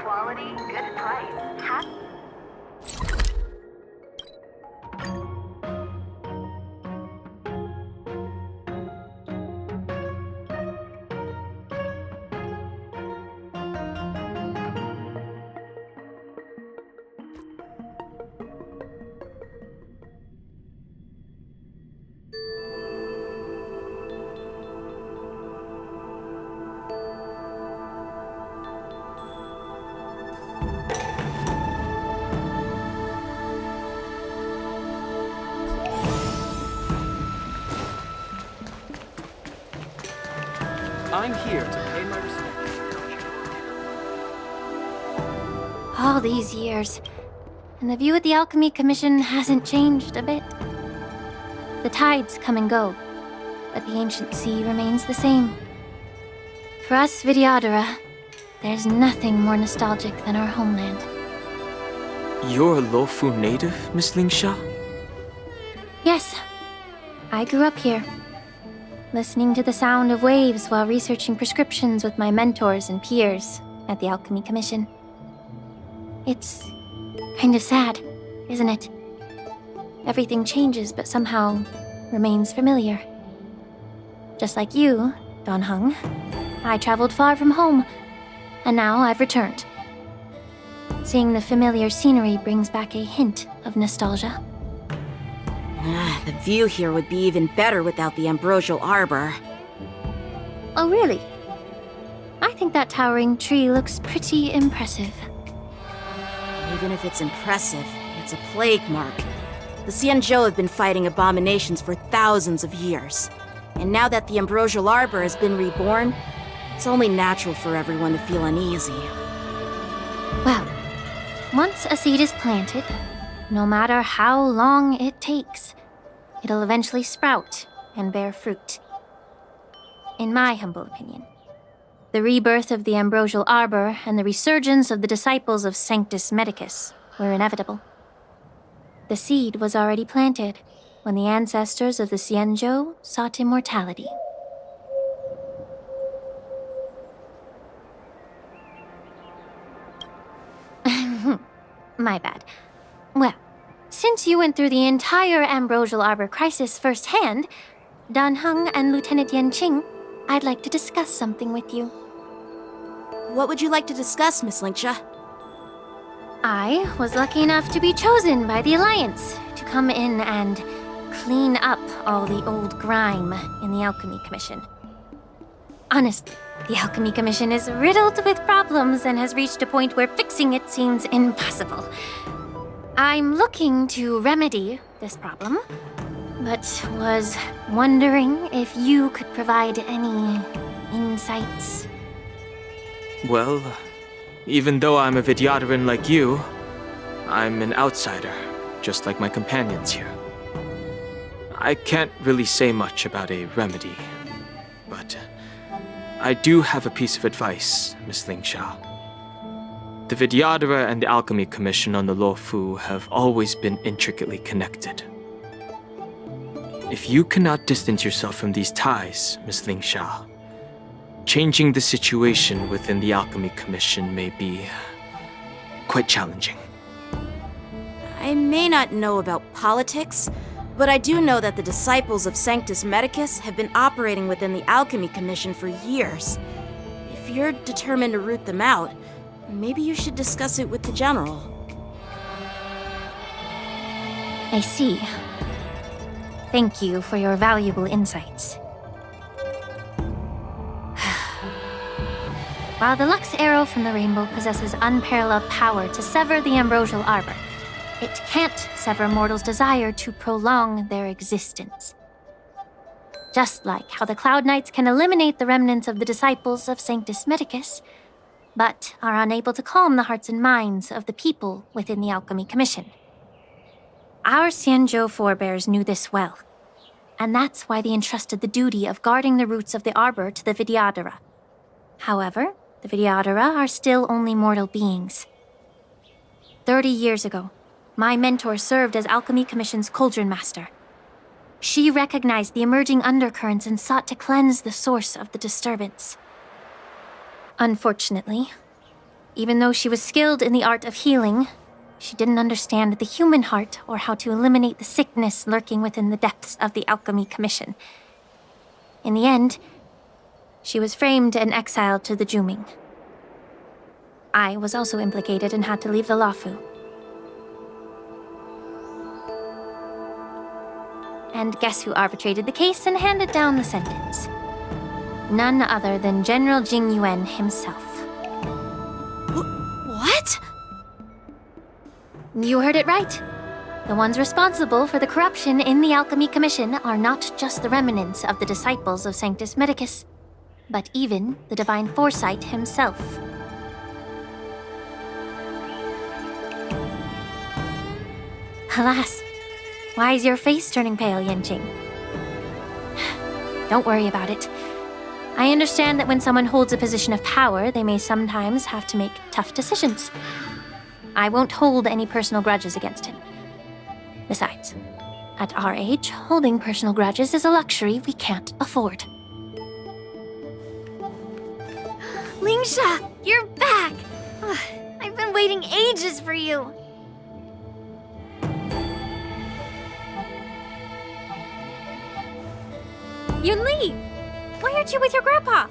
quality, good price. I'm here to pay my respects. All these years, and the view of the Alchemy Commission hasn't changed a bit. The tides come and go, but the ancient sea remains the same. For us Vidyadhara, there's nothing more nostalgic than our homeland. You're a Luofu native, Miss Lingsha? Yes, I grew up here, listening to the sound of waves while researching prescriptions with my mentors and peers at the Alchemy Commission. It's kind of sad, isn't it? Everything changes but somehow remains familiar. Just like you, Don Hung, I traveled far from home, and now I've returned. Seeing the familiar scenery brings back a hint of nostalgia. The view here would be even better without the ambrosial arbor. Oh, really? I think that towering tree looks pretty impressive. Even if it's impressive, it's a plague mark. The Xianzhou have been fighting abominations for thousands of years. And now that the ambrosial arbor has been reborn, it's only natural for everyone to feel uneasy. Well, once a seed is planted, no matter how long it takes, it'll eventually sprout and bear fruit. In my humble opinion, the rebirth of the ambrosial arbor and the resurgence of the disciples of Sanctus Medicus were inevitable. The seed was already planted when the ancestors of the Xianzhou sought immortality. My bad. Well, since you went through the entire ambrosial arbor crisis firsthand, Dan Heng and Lieutenant Yanqing, I'd like to discuss something with you. What would you like to discuss, Miss Lingsha? I was lucky enough to be chosen by the Alliance to come in and clean up all the old grime in the Alchemy Commission. Honestly, the Alchemy Commission is riddled with problems and has reached a point where fixing it seems impossible. I'm looking to remedy this problem, but was wondering if you could provide any insights. Well, even though I'm a Vidyadharan like you, I'm an outsider, just like my companions here. I can't really say much about a remedy, but I do have a piece of advice, Miss Lingsha. The Vidyadhara and the Alchemy Commission on the Luofu have always been intricately connected. If you cannot distance yourself from these ties, Miss Lingsha, changing the situation within the Alchemy Commission may be quite challenging. I may not know about politics, but I do know that the disciples of Sanctus Medicus have been operating within the Alchemy Commission for years. If you're determined to root them out, maybe you should discuss it with the General. I see. Thank you for your valuable insights. While the Lux Arrow from the Rainbow possesses unparalleled power to sever the ambrosial arbor, it can't sever mortals' desire to prolong their existence. Just like how the Cloud Knights can eliminate the remnants of the disciples of Sanctus Medicus, but are unable to calm the hearts and minds of the people within the Alchemy Commission. Our Xianzhou forebears knew this well, and that's why they entrusted the duty of guarding the roots of the arbor to the Vidyadhara. However, the Vidyadhara are still only mortal beings. 30 years ago, my mentor served as Alchemy Commission's Cauldron Master. She recognized the emerging undercurrents and sought to cleanse the source of the disturbance. Unfortunately, Even though she was skilled in the art of healing, she didn't understand the human heart or how to eliminate the sickness lurking within the depths of the Alchemy Commission. In the end, she was framed and exiled to the Juming. I was also implicated and had to leave the Lafu. And guess who arbitrated the case and handed down the sentence? None other than General Jing Yuan himself. What? You heard it right. The ones responsible for the corruption in the Alchemy Commission are not just the remnants of the disciples of Sanctus Medicus, but even the Divine Foresight himself. Alas, why is your face turning pale, Yanqing? Don't worry about it. I understand that when someone holds a position of power, they may sometimes have to make tough decisions. I won't hold any personal grudges against him. Besides, at our age, holding personal grudges is a luxury we can't afford. Lingsha, you're back! I've been waiting ages for you. Yunli! Why aren't you with your grandpa?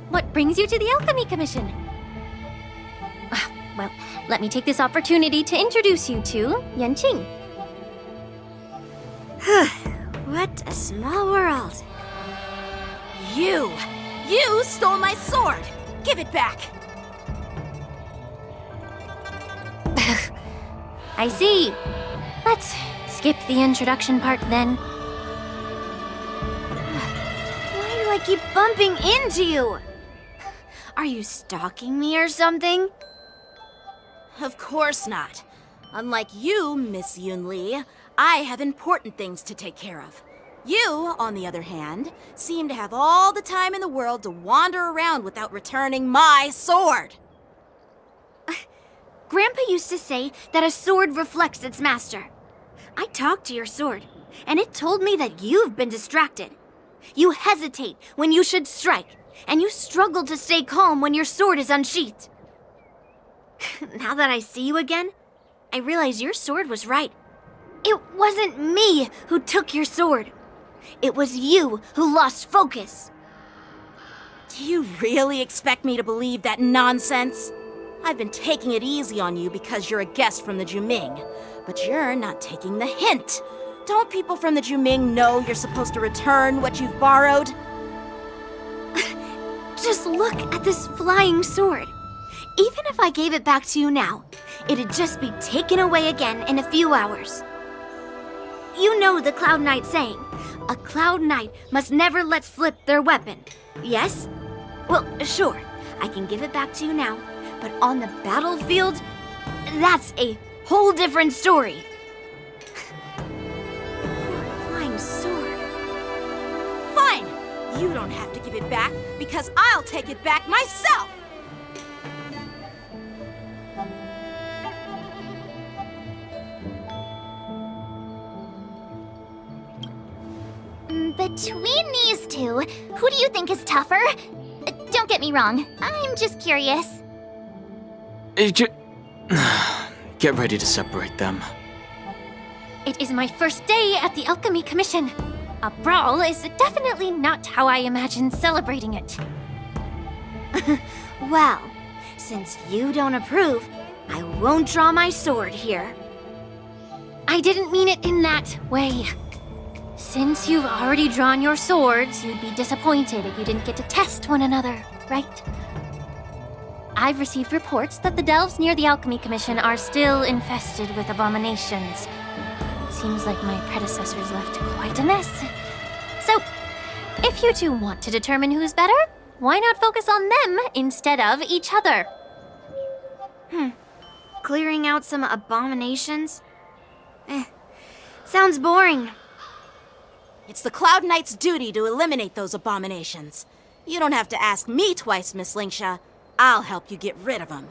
What brings you to the Alchemy Commission? Well, let me take this opportunity to introduce you to Yanqing. What a small world. You stole my sword! Give it back! I see. Let's skip the introduction part then. Why do I keep bumping into you? Are you stalking me or something? Of course not. Unlike you, Miss Yunli, I have important things to take care of. You, on the other hand, seem to have all the time in the world to wander around without returning my sword. Grandpa used to say that a sword reflects its master. I talked to your sword, and it told me that you've been distracted. You hesitate when you should strike, and you struggle to stay calm when your sword is unsheathed. Now that I see you again, I realize your sword was right. It wasn't me who took your sword. It was you who lost focus. Do you really expect me to believe that nonsense? I've been taking it easy on you because you're a guest from the Juming, but you're not taking the hint. Don't people from the Juming know you're supposed to return what you've borrowed? Just look at this flying sword. Even if I gave it back to you now, it'd just be taken away again in a few hours. You know the Cloud Knight saying, a Cloud Knight must never let slip their weapon. Yes? Well, sure, I can give it back to you now, but on the battlefield, that's a whole different story. Flying sword. Fine! You don't have to give it back because I'll take it back myself! Between these two, who do you think is tougher? Don't get me wrong, I'm just curious. Get ready to separate them. It is my first day at the Alchemy Commission. A brawl is definitely not how I imagined celebrating it. Well, since you don't approve, I won't draw my sword here. I didn't mean it in that way. Since you've already drawn your swords, you'd be disappointed if you didn't get to test one another, right? I've received reports that the delves near the Alchemy Commission are still infested with abominations. Seems like my predecessors left quite a mess. So, if you two want to determine who's better, why not focus on them instead of each other? Clearing out some abominations? Sounds boring. It's the Cloud Knight's duty to eliminate those abominations. You don't have to ask me twice, Miss Lingsha. I'll help you get rid of them.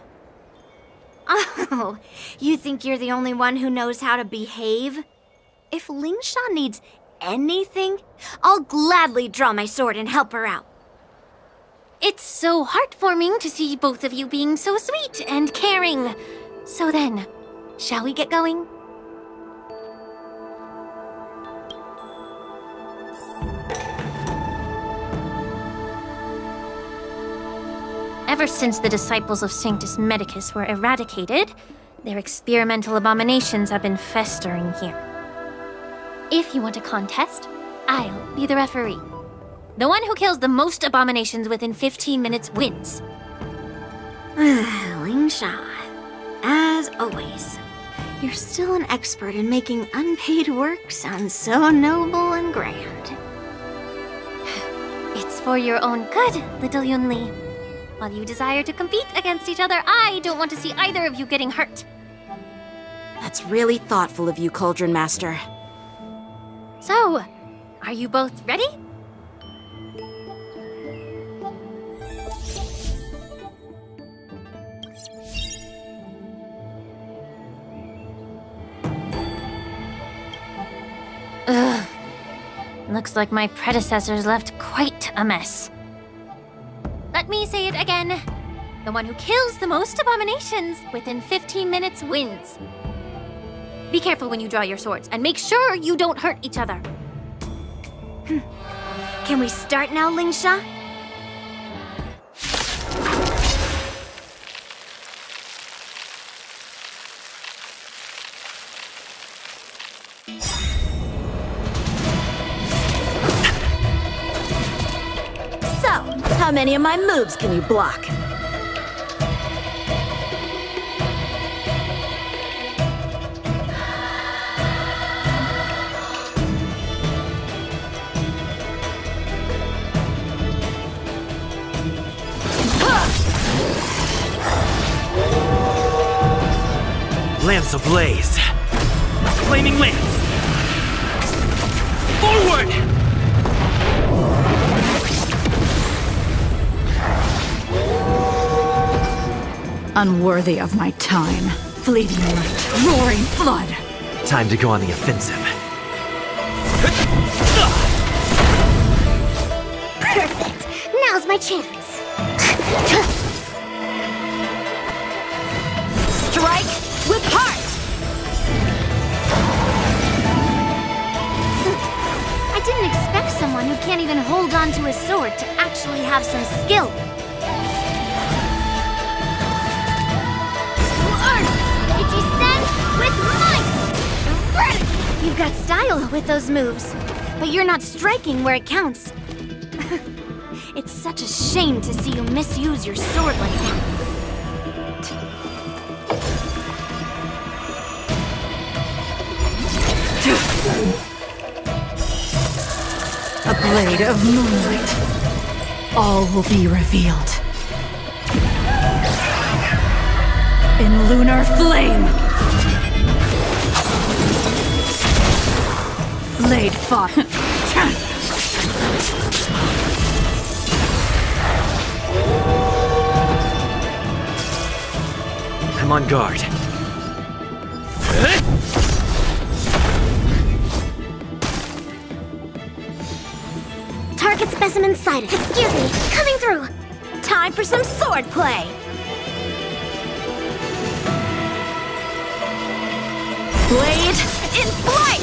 Oh, you think you're the only one who knows how to behave? If Lingsha needs anything, I'll gladly draw my sword and help her out. It's so heartwarming to see both of you being so sweet and caring. So then, shall we get going? Ever since the disciples of Sanctus Medicus were eradicated, their experimental abominations have been festering here. If you want a contest, I'll be the referee. The one who kills the most abominations within 15 minutes wins. Lingsha, as always, you're still an expert in making unpaid work sound so noble and grand. It's for your own good, little Yunli. While you desire to compete against each other, I don't want to see either of you getting hurt. That's really thoughtful of you, Cauldron Master. So, are you both ready? Ugh. Looks like my predecessors left quite a mess. Let me say it again. The one who kills the most abominations within 15 minutes wins. Be careful when you draw your swords, and make sure you don't hurt each other. Can we start now, Lingsha? So, how many of my moves can you block? Lance ablaze! Flaming lance! Forward! Unworthy of my time. Fleeting light, roaring flood. Time to go on the offensive. Perfect. Now's my chance. Strike with heart! I didn't expect someone who can't even hold on to a sword to actually have some skill. It descends with might! You've got style with those moves, but you're not striking where it counts. It's such a shame to see you misuse your sword like that. A blade of moonlight. All will be revealed. In lunar flame. Blade fought. I'm on guard. Target specimen sighted. Excuse me, coming through. Time for some sword play! Blade in flight!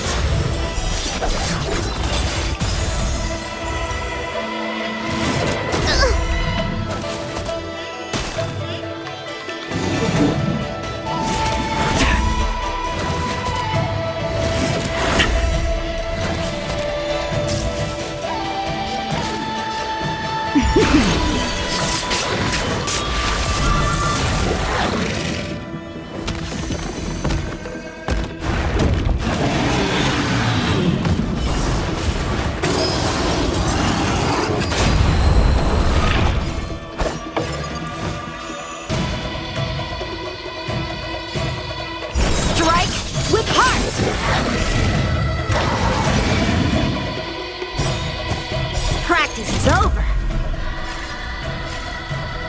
Practice is over.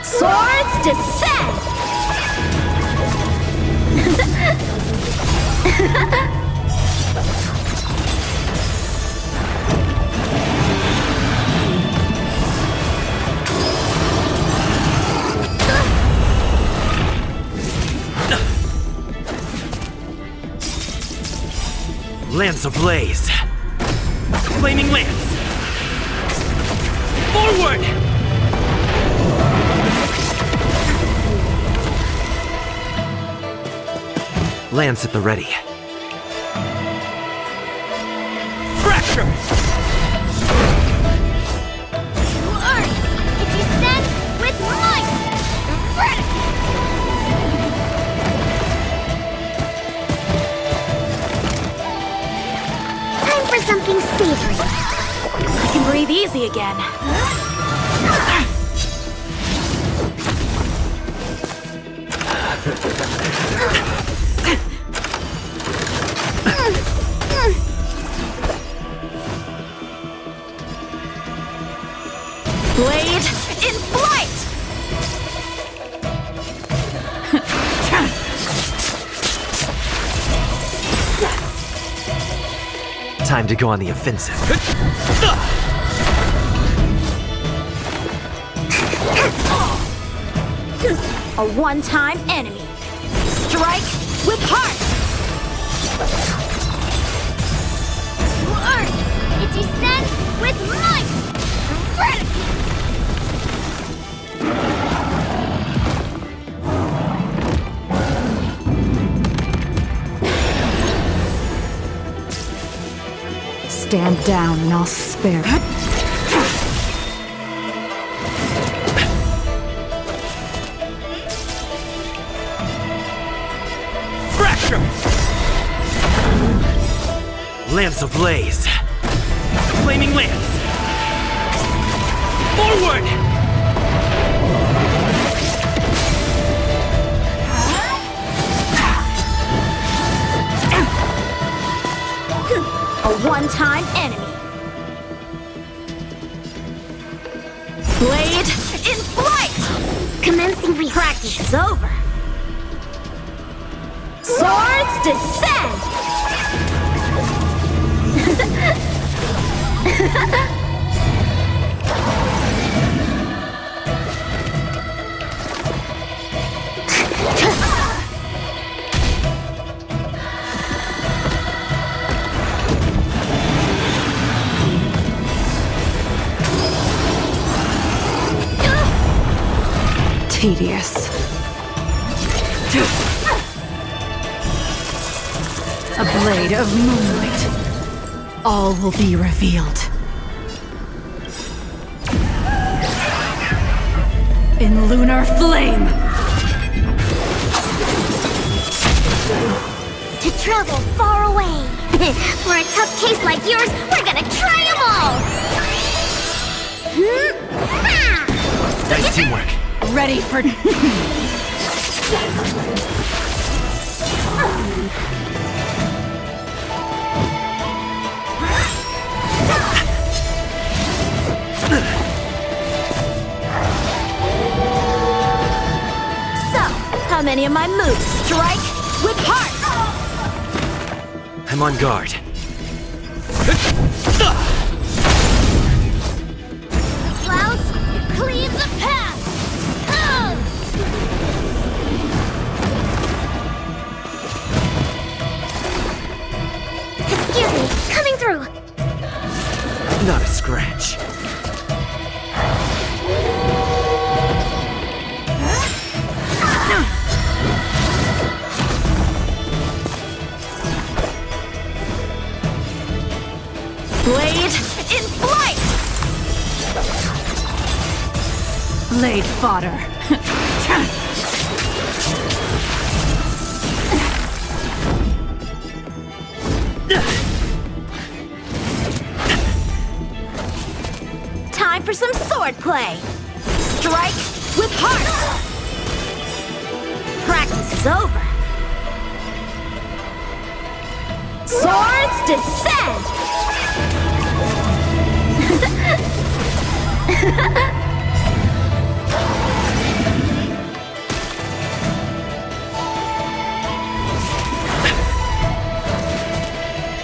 Swords descend! Lance ablaze! Flaming lance! Forward! Lance at the ready. Fracture! It descends with might! Time for something savory. I can breathe easy again. Blade in flight! Time to go on the offensive. A one-time enemy. Strike with heart! It descends with might! Stand down and I'll spare you. Fracture! Lance ablaze! Flaming lance! Forward! A one-time enemy. Blade in flight! Commencing Practice is over. Swords descend! Tedious. A blade of moonlight. All will be revealed. In lunar flame! to travel far away. For a tough case like yours, we're gonna try them all! Nice teamwork. Ready for... So, how many of my moves strike with heart? I'm on guard. Clouds, cleave the path! Excuse me, coming through! Not a scratch. Blade in flight! Blade fodder. Time for some sword play! Strike with heart! Practice is over! Swords descend!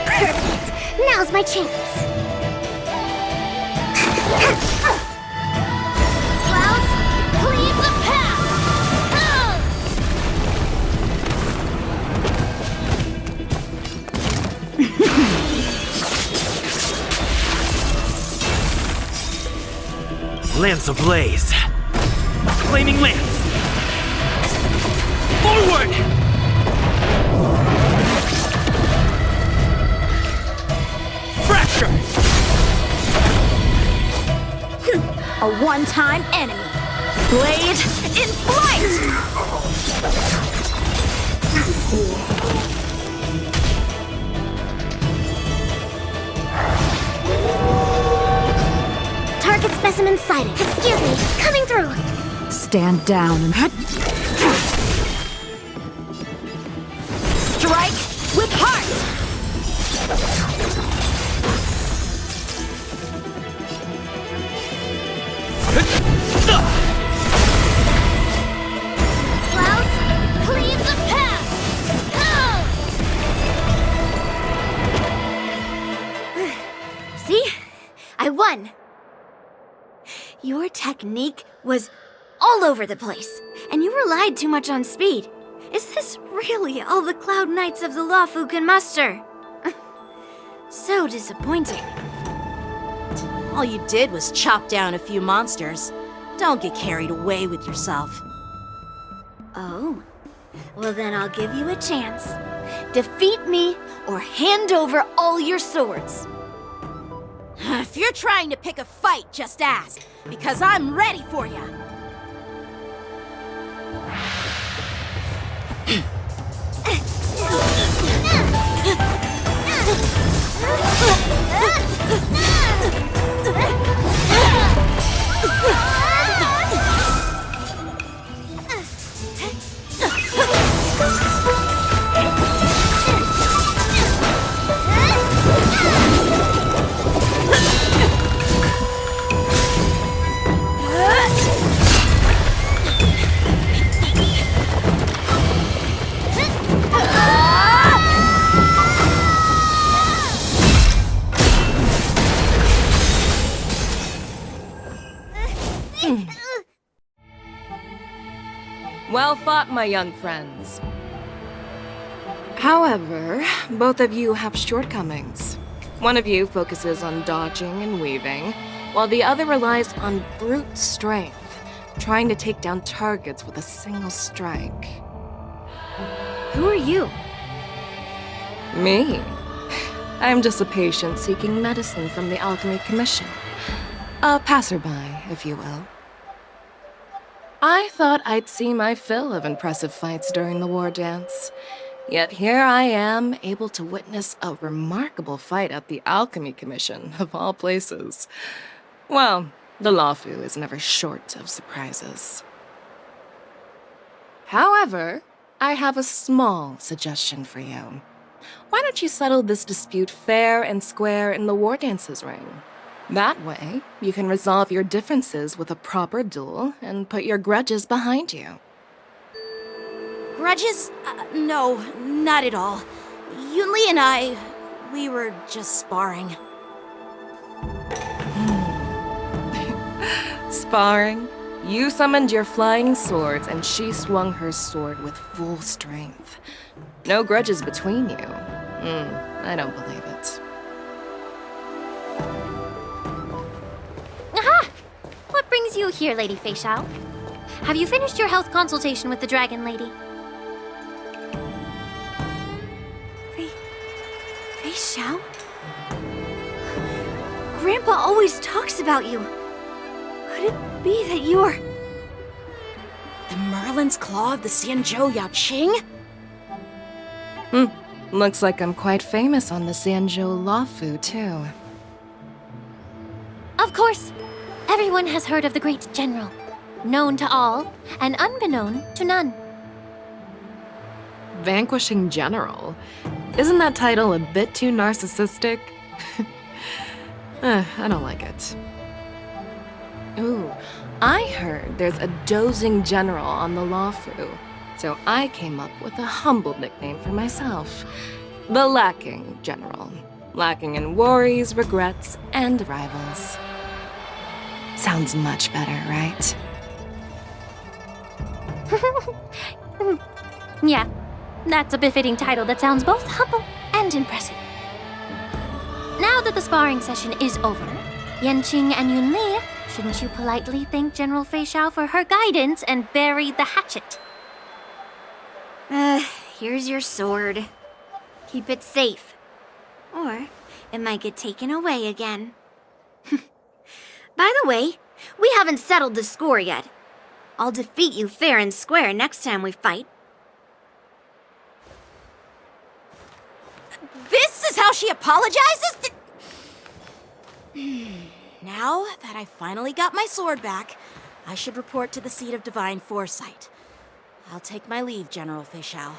Perfect! Now's my chance! Clouds, cleave the path! Lance ablaze! Flaming lance! Forward! Fracture! A one-time enemy. Blade in flight! Target specimen sighted. Excuse me, coming through. Stand down and Strike with heart! Clouds, cleave the path! See? I won. Your technique was all over the place, and you relied too much on speed. Is this really all the Cloud Knights of the Lawfu can muster? So disappointing. All you did was chop down a few monsters. Don't get carried away with yourself. Oh, well then I'll give you a chance. Defeat me or hand over all your swords. If you're trying to pick a fight, just ask, because I'm ready for you. Well fought, my young friends. However, both of you have shortcomings. One of you focuses on dodging and weaving, while the other relies on brute strength, trying to take down targets with a single strike. Who are you? Me? I'm just a patient seeking medicine from the Alchemy Commission. A passerby, if you will. I thought I'd see my fill of impressive fights during the war dance. Yet here I am, able to witness a remarkable fight at the Alchemy Commission, of all places. Well, the Lawfu is never short of surprises. However, I have a small suggestion for you. Why don't you settle this dispute fair and square in the war dance's ring? That way, you can resolve your differences with a proper duel and put your grudges behind you. Grudges? No, not at all. Yunli and we were just sparring. Sparring? You summoned your flying swords and she swung her sword with full strength. No grudges between you. I don't believe it. Aha! What brings you here, Lady Fei Xiao? Have you finished your health consultation with the Dragon Lady? Fei Xiao? Grandpa always talks about you. Could it be that you're... The Merlin's Claw of the Xianzhou Yaoqing? Looks like I'm quite famous on the Xianzhou Lawfu, too. Of course. Everyone has heard of the great general. Known to all, and unbeknown to none. Vanquishing General? Isn't that title a bit too narcissistic? I don't like it. Ooh, I heard there's a dozing general on the Lawfu, so I came up with a humble nickname for myself. The Lacking General. Lacking in worries, regrets, and rivals. Sounds much better, right? Yeah, that's a befitting title that sounds both humble and impressive. Now that the sparring session is over, Yanqing and Yunli Shouldn't you politely thank General Fei Xiao for her guidance and bury the hatchet? Here's your sword. Keep it safe. Or it might get taken away again. By the way, we haven't settled the score yet. I'll defeat you fair and square next time we fight. This is how she apologizes? Now that I finally got my sword back, I should report to the seat of divine foresight. I'll take my leave, General Fei Xiao.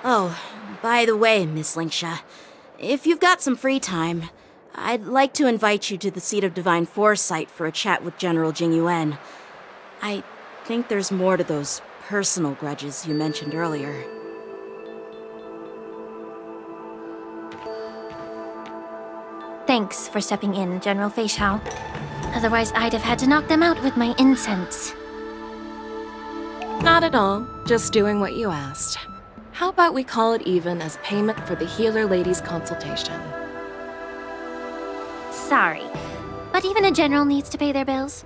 Oh, by the way, Miss Linksha, if you've got some free time, I'd like to invite you to the seat of divine foresight for a chat with General Jingyuan. I think there's more to those personal grudges you mentioned earlier. Thanks for stepping in, General Fei Xiao. Otherwise, I'd have had to knock them out with my incense. Not at all. Just doing what you asked. How about we call it even as payment for the healer lady's consultation? Sorry, but even a general needs to pay their bills.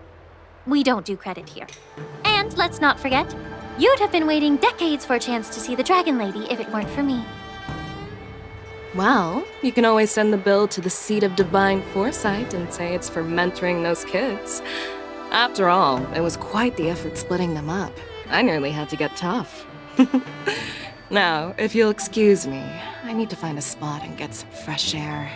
We don't do credit here. And let's not forget, you'd have been waiting decades for a chance to see the Dragon Lady if it weren't for me. Well, you can always send the bill to the seat of divine foresight and say it's for mentoring those kids. After all, it was quite the effort splitting them up. I nearly had to get tough. Now, if you'll excuse me, I need to find a spot and get some fresh air.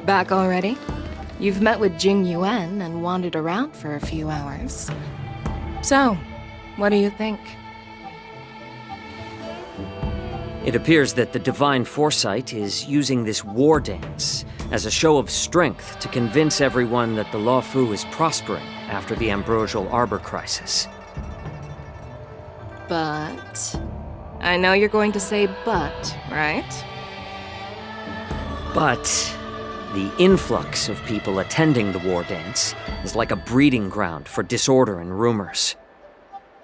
Back already? You've met with Jingyuan and wandered around for a few hours. So, what do you think? It appears that the Divine Foresight is using this war dance as a show of strength to convince everyone that the Luofu is prospering after the Ambrosial Arbor crisis. But... I know you're going to say but, right? But the influx of people attending the war dance is like a breeding ground for disorder and rumors.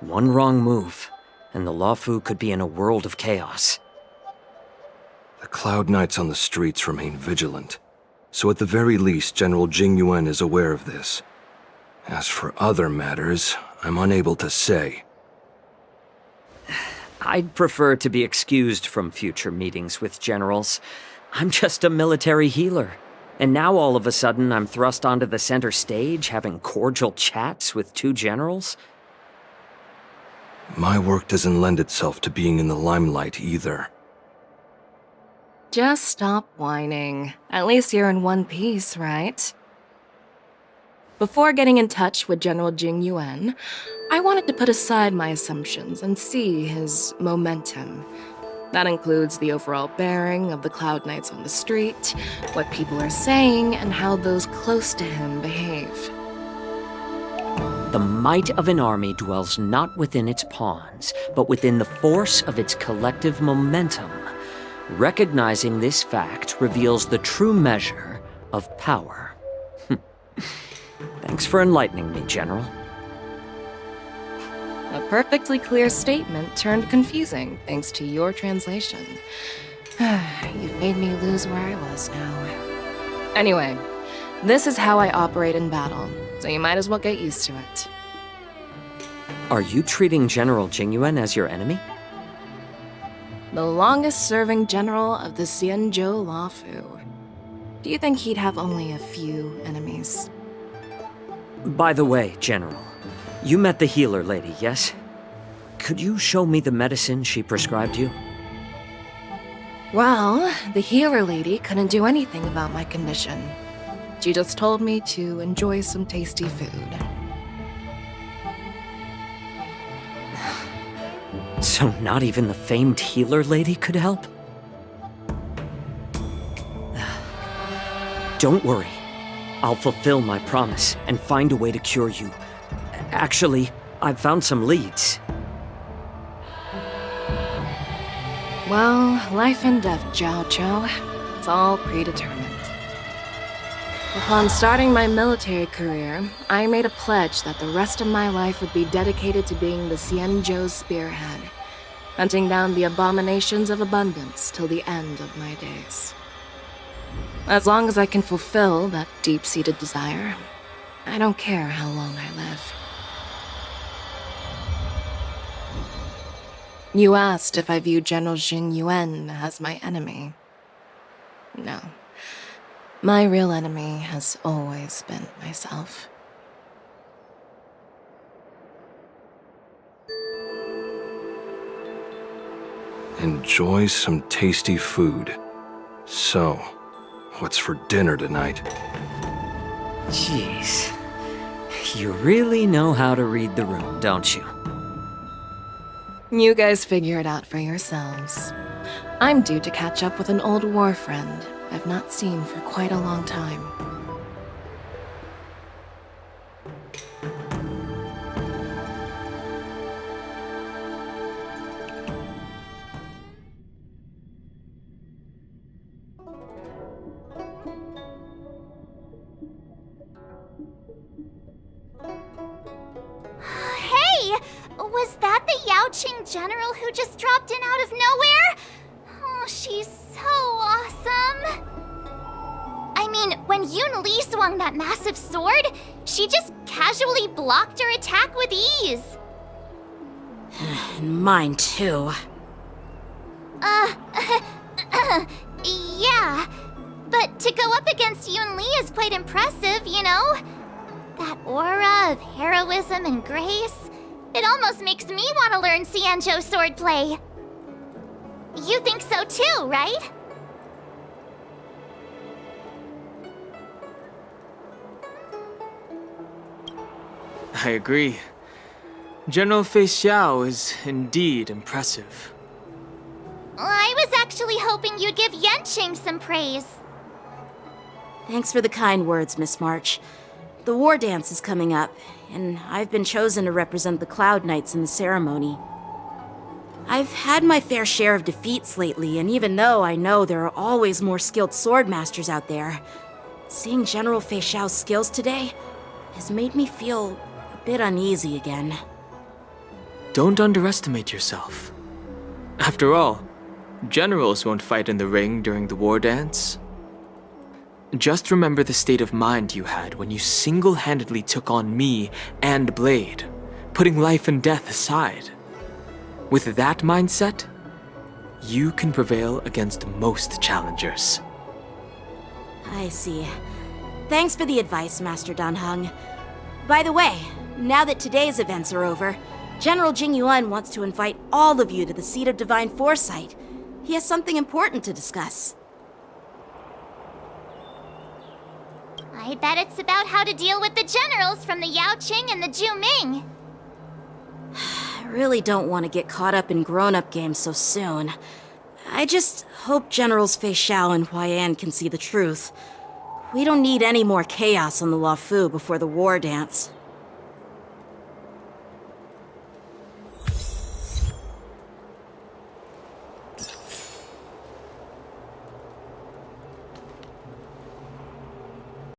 One wrong move, and the Luofu could be in a world of chaos. The Cloud Knights on the streets remain vigilant, so at the very least, General Jingyuan is aware of this. As for other matters, I'm unable to say. I'd prefer to be excused from future meetings with generals. I'm just a military healer. And now all of a sudden I'm thrust onto the center stage having cordial chats with two generals? My work doesn't lend itself to being in the limelight either. Just stop whining. At least you're in one piece, right? Before getting in touch with General Jingyuan, I wanted to put aside my assumptions and see his momentum. That includes the overall bearing of the Cloud Knights on the street, what people are saying, and how those close to him behave. The might of an army dwells not within its pawns, but within the force of its collective momentum. Recognizing this fact reveals the true measure of power. Thanks for enlightening me, General. A perfectly clear statement turned confusing thanks to your translation. You've made me lose where I was now. Anyway, this is how I operate in battle, so you might as well get used to it. Are you treating General Jingyuan as your enemy? The longest-serving general of the Xianzhou Luofu. Do you think he'd have only a few enemies? By the way, General, you met the healer lady, yes? Could you show me the medicine she prescribed you? Well, the healer lady couldn't do anything about my condition. She just told me to enjoy some tasty food. So not even the famed healer lady could help? Don't worry. I'll fulfill my promise and find a way to cure you. Actually, I've found some leads. Well, life and death, Zhao Cho. It's all predetermined. Upon starting my military career, I made a pledge that the rest of my life would be dedicated to being the Xianzhou spearhead, hunting down the abominations of abundance till the end of my days. As long as I can fulfill that deep-seated desire, I don't care how long I live. You asked if I view General Jing Yuan as my enemy. No. My real enemy has always been myself. Enjoy some tasty food. So, what's for dinner tonight? Jeez. You really know how to read the room, don't you? You guys figure it out for yourselves. I'm due to catch up with an old war friend I've not seen for quite a long time. Hey! Was that the Yaoqing general who just dropped in out of nowhere? Oh, she's so awesome! I mean, when Yun Li swung that massive sword, she just casually blocked her attack with ease. Mine too. Yeah. But to go up against Yun Li is quite impressive, you know? That aura of heroism and grace, it almost makes me want to learn Xianzhou swordplay. You think so too, right? I agree. General Fei Xiao is indeed impressive. I was actually hoping you'd give Yanqing some praise. Thanks for the kind words, Miss March. The war dance is coming up, and I've been chosen to represent the Cloud Knights in the ceremony. I've had my fair share of defeats lately, and even though I know there are always more skilled swordmasters out there, seeing General Fei Xiao's skills today has made me feel a bit uneasy again. Don't underestimate yourself. After all, generals won't fight in the ring during the war dance. Just remember the state of mind you had when you single-handedly took on me and Blade, putting life and death aside. With that mindset, you can prevail against most challengers. I see. Thanks for the advice, Master Dan Heng. By the way, now that today's events are over, General Jing Yuan wants to invite all of you to the Seat of Divine Foresight. He has something important to discuss. I bet it's about how to deal with the generals from the Yaoqing and the Zhuming. I really don't want to get caught up in grown-up games so soon. I just hope Generals Fei Xiao and Huaiyan can see the truth. We don't need any more chaos on the Luofu before the war dance.